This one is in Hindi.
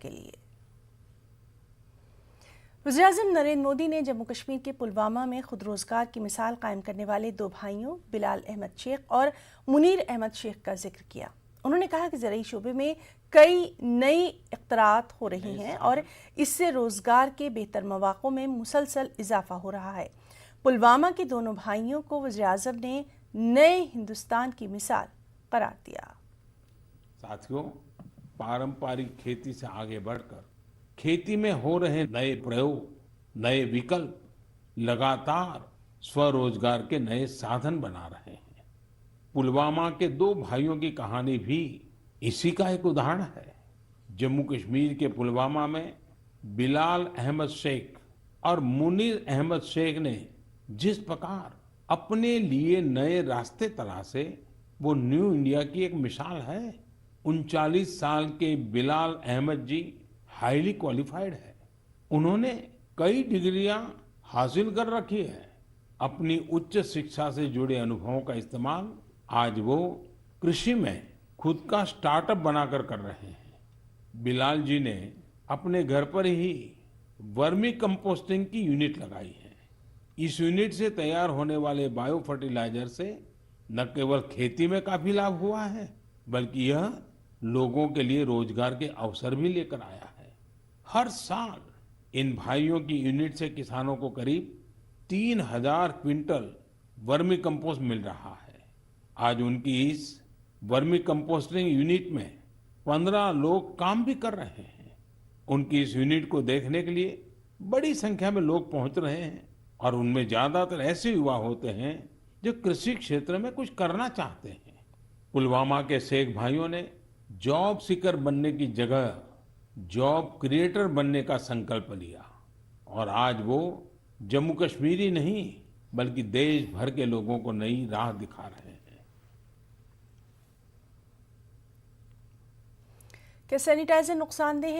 के लिए। वज़ीर-ए-आज़म नरेंद्र मोदी ने जम्मू कश्मीर के पुलवामा में खुद रोजगार की मिसाल कायम करने वाले 2 भाइयों बिलाल अहमद शेख और मुनीर अहमद शेख का जिक्र किया। उन्होंने कहा कि ज़राई शोबे में कई नई इख्तरात हो रही हैं और इससे रोजगार के बेहतर मौक़ों में मुसलसल इजाफा हो रहा है। पुलवामा के दोनों भाइयों को वज़ीर-ए-आज़म ने नए हिंदुस्तान की मिसाल करार दिया। साथियों, पारंपरिक खेती से आगे बढ़कर खेती में हो रहे नए प्रयोग, नए विकल्प लगातार स्वरोजगार के नए साधन बना रहे हैं। पुलवामा के 2 भाइयों की कहानी भी इसी का एक उदाहरण है। जम्मू कश्मीर के पुलवामा में बिलाल अहमद शेख और मुनीर अहमद शेख ने जिस प्रकार अपने लिए नए रास्ते तलाशे, वो न्यू इंडिया की एक मिसाल है। 39 साल के बिलाल अहमद जी हाईली क्वालिफाइड है। उन्होंने कई डिग्रियां हासिल कर रखी है। अपनी उच्च शिक्षा से जुड़े अनुभवों का इस्तेमाल आज वो कृषि में खुद का स्टार्टअप बनाकर कर रहे हैं। बिलाल जी ने अपने घर पर ही वर्मी कंपोस्टिंग की यूनिट लगाई है। इस यूनिट से तैयार होने वाले बायो-फर्टिलाइजर से न केवल खेती में काफी लाभ हुआ है, बल्कि यह लोगों के लिए रोजगार के अवसर भी लेकर आया है। हर साल इन भाइयों की यूनिट से किसानों को करीब 3000 क्विंटल वर्मी कंपोस्ट मिल रहा है। आज उनकी इस वर्मी कंपोस्टिंग यूनिट में 15 लोग काम भी कर रहे हैं। उनकी इस यूनिट को देखने के लिए बड़ी संख्या में लोग पहुंच रहे हैं और उनमें ज्यादातर ऐसे युवा होते हैं जो कृषि क्षेत्र में कुछ करना चाहते हैं। पुलवामा के शेख भाइयों ने जॉब सीकर बनने की जगह जॉब क्रिएटर बनने का संकल्प लिया और आज वो जम्मू कश्मीर ही नहीं बल्कि देश भर के लोगों को नई राह दिखा रहे हैं। क्या सैनिटाइजर नुकसानदेह है?